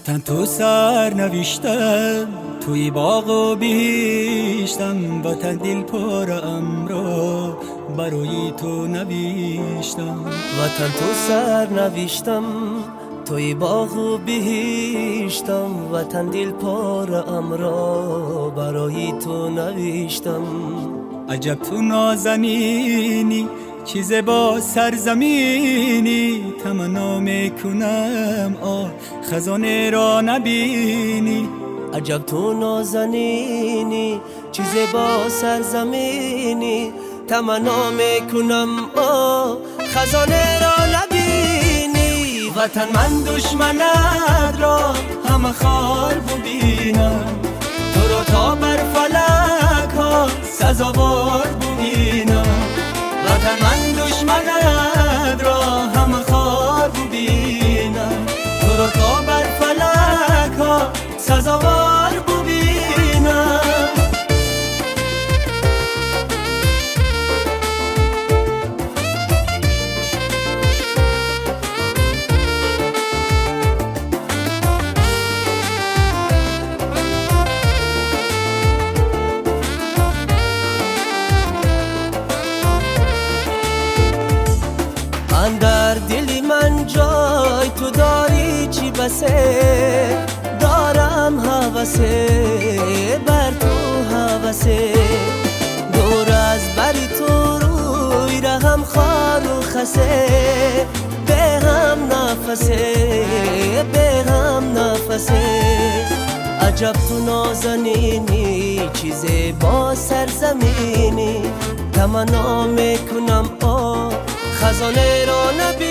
وطن تو سر نوشتم توی باغ و بیشتم، وطن دل پر امرا برای تو نوشتم. وطن تو سر نوشتم توی باغ و بهشتم، وطن دل پر امرا برای تو نوشتم. عجب تو نازنینی چیز با سرزمینی، تمنا میکنم آه خزانه را نبینی. عجب تو نازنینی چیز با سرزمینی، تمنا میکنم آه خزانه را نبینی. وطن من دشمنت را همه خار ببینم، تو را تا بر فلک ها سزاوار ببینم. وطن من دشمنت را همه خار ببینم، تو را تا بر فلک ها سزاوار ببینم. اندر دل من جای تو داری چی بسه، دارم حوثه بر تو حوثه. دور از بری تو روی رهم خار و خسه، به هم نفسه به هم نفسه. عجب تو نازنینی چیزی با سرزمینی، تمنا میکنم آه خزانه را نبینی.